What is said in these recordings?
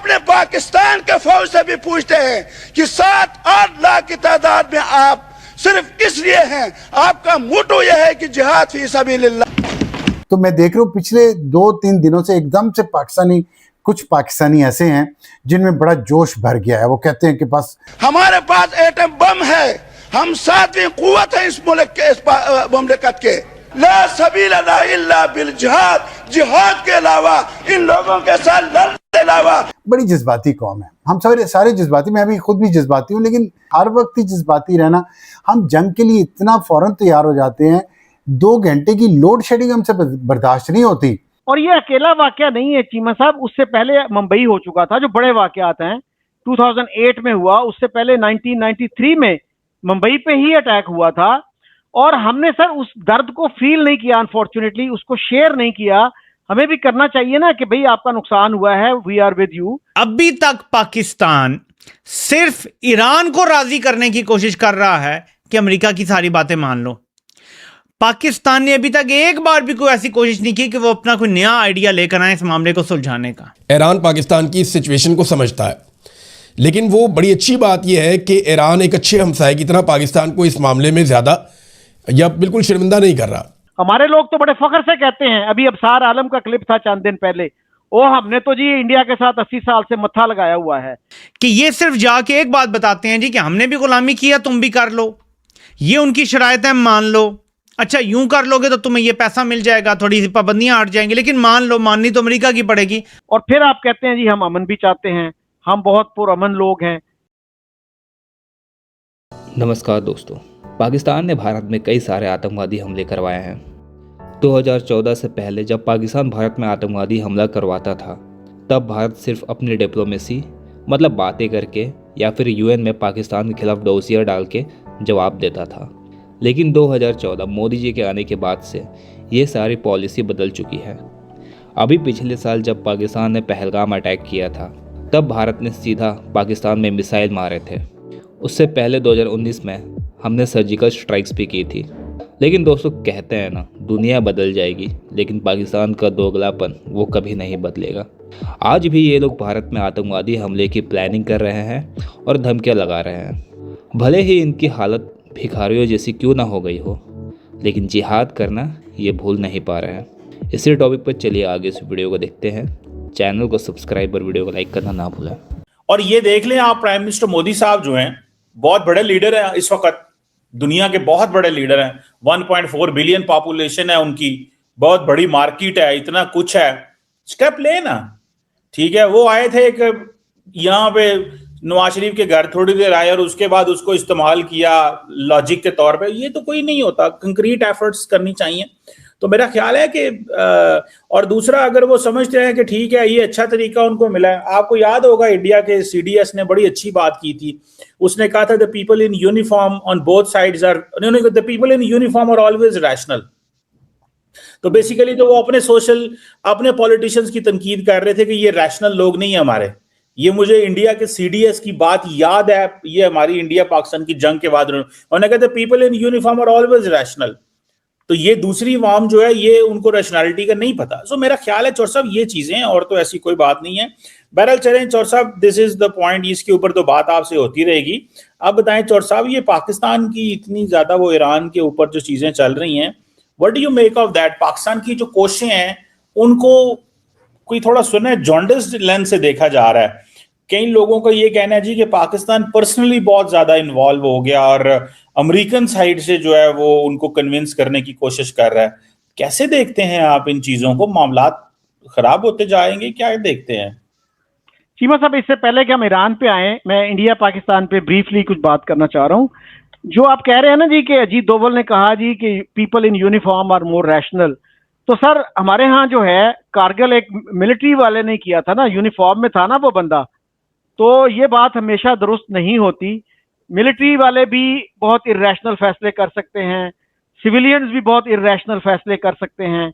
अपने पाकिस्तान के फौज से भी पूछते हैं कि 7-8 लाख की तादाद में आप सिर्फ इसलिए हैं, आपका मोटो यह है कि जिहाद फी सबीलिल्लाह। तो मैं देख रहा हूँ पिछले 2-3 दिनों से एकदम से कुछ पाकिस्तानी ऐसे हैं जिनमें बड़ा जोश भर गया है। वो कहते हैं कि बस हमारे पास एटम बम है, हम 7वीं कुव्वत है इस मुल्क के, इस मुमलिकत के। ला सबीला इल्ला बिल जिहाद, जिहाद के अलावा इन लोगों के साथ लड़ने के अलावा। बड़ी जज्बाती कौम है, हम सारे जज्बाती, मैं भी खुद भी जज्बाती हूँ, लेकिन हर वक्त ही जज्बाती रहना, हम जंग के लिए इतना फौरन तैयार हो जाते हैं, 2 घंटे की लोड शेडिंग हमसे बर्दाश्त नहीं होती। और ये अकेला वाकया नहीं है चीमा साहब, उससे पहले मुंबई हो चुका था, जो बड़े वाकयात हैं 2008 में हुआ, उससे पहले 1993 में मुंबई पे ही अटैक हुआ था। और हमने सर उस दर्द को फील नहीं किया, अनफॉर्चुनेटली उसको शेयर नहीं किया। हमें भी करना चाहिए ना कि भाई आपका नुकसान हुआ है, वी आर विद यू। अभी तक पाकिस्तान सिर्फ ईरान को राजी करने की कोशिश कर रहा है कि अमेरिका की सारी बातें मान लो। पाकिस्तान ने अभी तक एक बार भी कोई ऐसी कोशिश नहीं की कि वो अपना कोई नया आइडिया लेकर आए इस मामले को सुलझाने का। ईरान पाकिस्तान की सिचुएशन को समझता है, लेकिन वो बड़ी अच्छी बात यह है कि ईरान एक अच्छे हमसाये की तरह पाकिस्तान को इस मामले में ज्यादा या बिल्कुल शर्मिंदा नहीं कर रहा। हमारे लोग तो बड़े फख्र से कहते हैं, अभी अबसार आलम का क्लिप था चंद दिन पहले, ओ हमने तो जी इंडिया के साथ 80 साल से मत्था लगाया हुआ है, कि ये सिर्फ जाके एक बात बताते हैं जी कि हमने भी गुलामी किया, तुम भी कर लो, ये उनकी शराइत है, मान लो, अच्छा यूं कर लोगे तो तुम्हें ये पैसा मिल जाएगा, थोड़ी सी पाबंदियां हट जाएंगी, लेकिन मान लो, माननी तो अमेरिका की पड़ेगी। और फिर आप कहते हैं जी हम अमन भी चाहते हैं, हम बहुत पुरअमन लोग हैं। नमस्कार दोस्तों, पाकिस्तान ने भारत में कई सारे आतंकवादी हमले करवाए हैं। 2014 से पहले जब पाकिस्तान भारत में आतंकवादी हमला करवाता था, तब भारत सिर्फ अपनी डिप्लोमेसी मतलब बातें करके या फिर यूएन में पाकिस्तान के खिलाफ डोसियर डाल के जवाब देता था। लेकिन 2014 मोदी जी के आने के बाद से ये सारी पॉलिसी बदल चुकी है। अभी पिछले साल जब पाकिस्तान ने पहलगाम अटैक किया था, तब भारत ने सीधा पाकिस्तान में मिसाइल मारे थे। उससे पहले 2019 में हमने सर्जिकल स्ट्राइक्स भी की थी। लेकिन दोस्तों कहते हैं ना, दुनिया बदल जाएगी लेकिन पाकिस्तान का दोगलापन वो कभी नहीं बदलेगा। आज भी ये लोग भारत में आतंकवादी हमले की प्लानिंग कर रहे हैं और धमकियाँ लगा रहे हैं। भले ही इनकी हालत भिखारियों जैसी क्यों ना हो गई हो, लेकिन जिहाद करना ये भूल नहीं पा रहे हैं। इसी टॉपिक पर चलिए आगे इस वीडियो को देखते हैं। चैनल को सब्सक्राइब और वीडियो को लाइक करना ना भूलें। और ये देख लें आप, प्राइम मिनिस्टर मोदी साहब जो हैं बहुत बड़े लीडर हैं इस वक्त, दुनिया के बहुत बड़े लीडर हैं। 1.4 बिलियन पॉपुलेशन है उनकी, बहुत बड़ी मार्केट है, इतना कुछ है, स्टेप ले ना, ठीक है। वो आए थे एक यहाँ पे नवाज शरीफ के घर, थोड़ी देर आए और उसके बाद उसको इस्तेमाल किया लॉजिक के तौर पे। ये तो कोई नहीं होता, कंक्रीट एफर्ट्स करनी चाहिए। तो मेरा ख्याल है कि और दूसरा, अगर वो समझते हैं कि ठीक है ये अच्छा तरीका उनको मिला है। आपको याद होगा इंडिया के सीडीएस ने बड़ी अच्छी बात की थी, उसने कहा था the people in uniform on both sides are, the people in uniform are always rational. तो बेसिकली तो वो अपने पॉलिटिशियंस की तनकीद कर रहे थे कि ये रैशनल लोग नहीं है हमारे। ये मुझे इंडिया के सीडीएस की बात याद है, ये हमारी इंडिया पाकिस्तान की जंग के बाद उन्होंने कहा था people in uniform are always rational. तो ये दूसरी वाम जो है ये उनको रैशनैलिटी का नहीं पता। सो मेरा ख्याल है चौर साहब ये चीजें हैं, और तो ऐसी कोई बात नहीं है। बहरहाल चलें चौर साहब, दिस इज द पॉइंट, इसके ऊपर तो बात आपसे होती रहेगी। अब बताएं चौर साहब, ये पाकिस्तान की इतनी ज्यादा वो ईरान के ऊपर जो चीजें चल रही हैं, what do you make of that? Pakistan की जो कोशिशें हैं उनको कोई थोड़ा सुना है जॉन्डिस लेंस से देखा जा रहा है। कई लोगों का ये कहना है जी कि पाकिस्तान पर्सनली बहुत ज्यादा इन्वॉल्व हो गया और अमेरिकन साइड से जो है वो उनको कन्विंस करने की कोशिश कर रहा है। कैसे देखते हैं आप इन चीजों को? मामला खराब होते जाएंगे, क्या देखते हैं? चीमा साहब, इससे पहले कि हम ईरान पे आए, मैं इंडिया पाकिस्तान पे ब्रीफली कुछ बात करना चाह रहा हूँ। जो आप कह रहे हैं ना जी कि अजीत डोवल ने कहा जी कि people in uniform are more rational, तो सर हमारे यहाँ जो है कारगिल एक मिलिट्री वाले ने किया था ना, यूनिफॉर्म में था ना वो बंदा, तो ये बात हमेशा दुरुस्त नहीं होती। मिलिट्री वाले भी बहुत इर्रेशनल फैसले कर सकते हैं, सिविलियंस भी बहुत इर्रेशनल फैसले कर सकते हैं।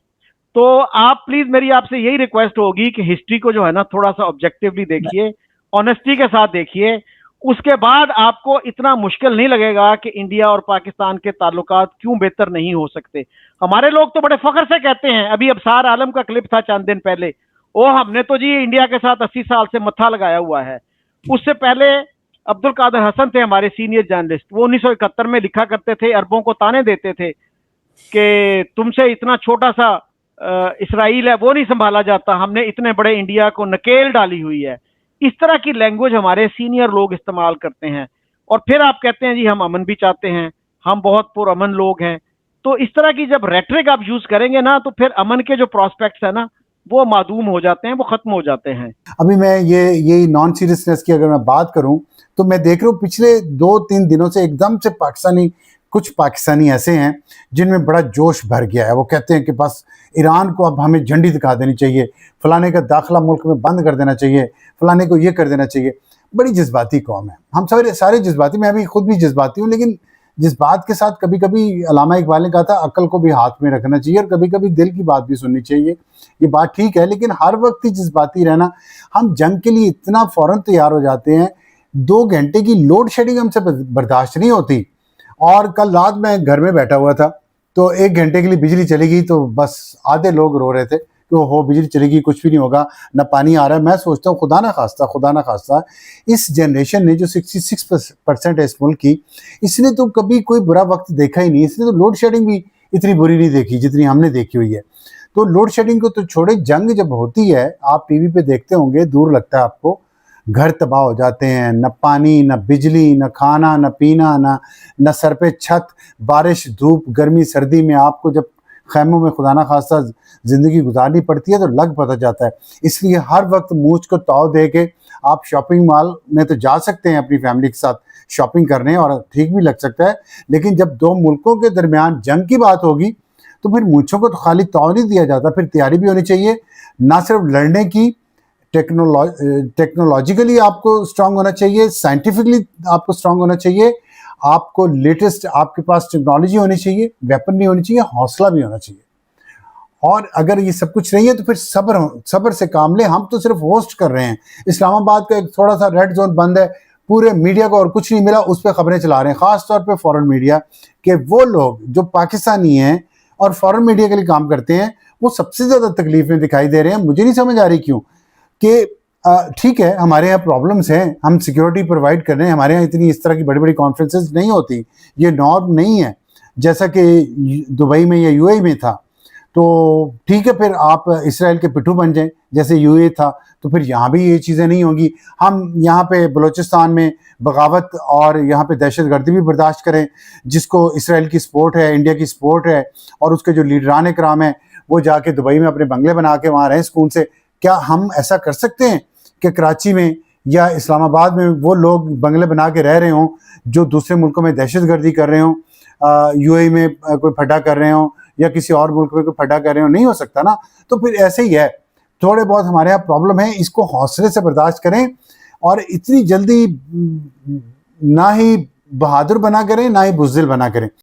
तो आप प्लीज, मेरी आपसे यही रिक्वेस्ट होगी कि हिस्ट्री को जो है ना थोड़ा सा ऑब्जेक्टिवली देखिए, ऑनेस्टी के साथ देखिए, उसके बाद आपको इतना मुश्किल नहीं लगेगा कि इंडिया और पाकिस्तान के ताल्लुकात क्यों बेहतर नहीं हो सकते। हमारे लोग तो बड़े फख्र से कहते हैं, अभी अबसार आलम का क्लिप था चंद दिन पहले, वो हमने तो जी इंडिया के साथ 80 साल से मत्था लगाया हुआ है। उससे पहले अब्दुल कादिर हसन थे हमारे सीनियर जर्नलिस्ट, वो 1971 में लिखा करते थे, अरबों को ताने देते थे कि तुमसे इतना छोटा सा इसराइल है वो नहीं संभाला जाता, हमने इतने बड़े इंडिया को नकेल डाली हुई है। इस तरह की लैंग्वेज हमारे सीनियर लोग इस्तेमाल करते हैं। और फिर आप कहते हैं जी हम अमन भी चाहते हैं, हम बहुत पुरअमन लोग हैं। तो इस तरह की जब रेटरिक आप यूज करेंगे ना, तो फिर अमन के जो प्रोस्पेक्ट्स है ना वो मादूम हो जाते हैं, वो खत्म हो जाते हैं। अभी मैं ये नॉन सीरियसनेस की अगर मैं बात करूं तो मैं देख रहा हूँ पिछले 2-3 दिनों से एकदम से कुछ पाकिस्तानी ऐसे हैं जिनमें बड़ा जोश भर गया है। वो कहते हैं कि बस ईरान को अब हमें झंडी दिखा देनी चाहिए, फलाने का दाखिला मुल्क में बंद कर देना चाहिए, फलाने को ये कर देना चाहिए। बड़ी जज्बाती कौम है, हम सारे जज्बाती, मैं भी खुद भी जज्बाती हूँ, लेकिन जज्बात के साथ कभी कभी अल्लामा इकबाल ने कहा था अक्ल को भी हाथ में रखना चाहिए और कभी कभी दिल की बात भी सुननी चाहिए। ये बात ठीक है, लेकिन हर वक्त ही जज्बाती रहना, हम जंग के लिए इतना फौरन तैयार हो जाते हैं, 2 घंटे की लोड शेडिंग हमसे बर्दाश्त नहीं होती। और कल रात मैं घर में बैठा हुआ था तो 1 घंटे के लिए बिजली चली गई तो बस आधे लोग रो रहे थे कि हो बिजली चलेगी कुछ भी नहीं होगा, न पानी आ रहा है। मैं सोचता हूँ खुदा ना खास्ता इस जनरेशन ने जो 66% है इस मुल्क की, इसने तो कभी कोई बुरा वक्त देखा ही नहीं। इसने तो लोड शेडिंग भी इतनी बुरी नहीं देखी जितनी हमने देखी हुई है। तो लोड शेडिंग को तो छोड़े, जंग जब होती है आप टीवी पे देखते होंगे, दूर लगता है आपको, घर तबाह हो जाते हैं, न पानी न बिजली न खाना न पीना, न सर पे छत, बारिश धूप गर्मी सर्दी में आपको जब खैमों में खुदा ना खास्ता ज़िंदगी गुजारनी पड़ती है तो लग पता जाता है। इसलिए हर वक्त मूंछ को ताव दे के आप शॉपिंग मॉल में तो जा सकते हैं अपनी फैमिली के साथ शॉपिंग करने और ठीक भी लग सकता है, लेकिन जब 2 मुल्कों के दरमियान जंग की बात होगी तो फिर मूंछों को तो खाली ताव नहीं दिया जाता, फिर तैयारी भी होनी चाहिए, ना सिर्फ लड़ने की, टेक्नोलॉजिकली आपको स्ट्रांग होना चाहिए, साइंटिफिकली आपको स्ट्रांग होना चाहिए, आपको लेटेस्ट आपके पास टेक्नोलॉजी होनी चाहिए, वेपन भी होनी चाहिए, हौसला भी होना चाहिए। और अगर ये सब कुछ नहीं है तो फिर सब्र से काम ले। हम तो सिर्फ होस्ट कर रहे हैं। इस्लामाबाद का एक थोड़ा सा रेड जोन बंद है, पूरे मीडिया को और कुछ नहीं मिला, उस पर खबरें चला रहे हैं, ख़ास तौर पे फॉरेन मीडिया, कि वो लोग जो पाकिस्तानी हैं और फॉरेन मीडिया के लिए काम करते हैं वो सबसे ज़्यादा तकलीफ में दिखाई दे रहे हैं। मुझे नहीं समझ आ रही क्यों, कि ठीक है हमारे यहाँ प्रॉब्लम्स हैं, हम सिक्योरिटी प्रोवाइड कर रहे हैं, हमारे यहाँ इतनी इस तरह की बड़ी बड़ी कॉन्फ्रेंसेस नहीं होती, ये नॉर्म नहीं है जैसा कि दुबई में या यूएई में था। तो ठीक है, फिर आप इसराइल के पिट्ठू बन जाएं जैसे यूएई था, तो फिर यहाँ भी ये चीज़ें नहीं होंगी। हम यहाँ पे बलूचिस्तान में बगावत और यहाँ पे दहशतगर्दी भी बर्दाश्त करें, जिसको इसराइल की सपोर्ट है, इंडिया की सपोर्ट है, और उसके जो लीडरान कराम हैं वो जाके दुबई में अपने बंगले बना के वहाँ रहें सुकून से। क्या हम ऐसा कर सकते हैं कि कराची में या इस्लामाबाद में वो लोग बंगले बना के रह रहे हों जो दूसरे मुल्कों में दहशतगर्दी कर रहे हों, यूएई में कोई फटा कर रहे हों या किसी और मुल्क में कोई फटा कर रहे हो? नहीं हो सकता ना। तो फिर ऐसे ही है, थोड़े बहुत हमारे यहाँ प्रॉब्लम है, इसको हौसले से बर्दाश्त करें और इतनी जल्दी ना ही बहादुर बना करें ना ही बुज़दिल बना करें।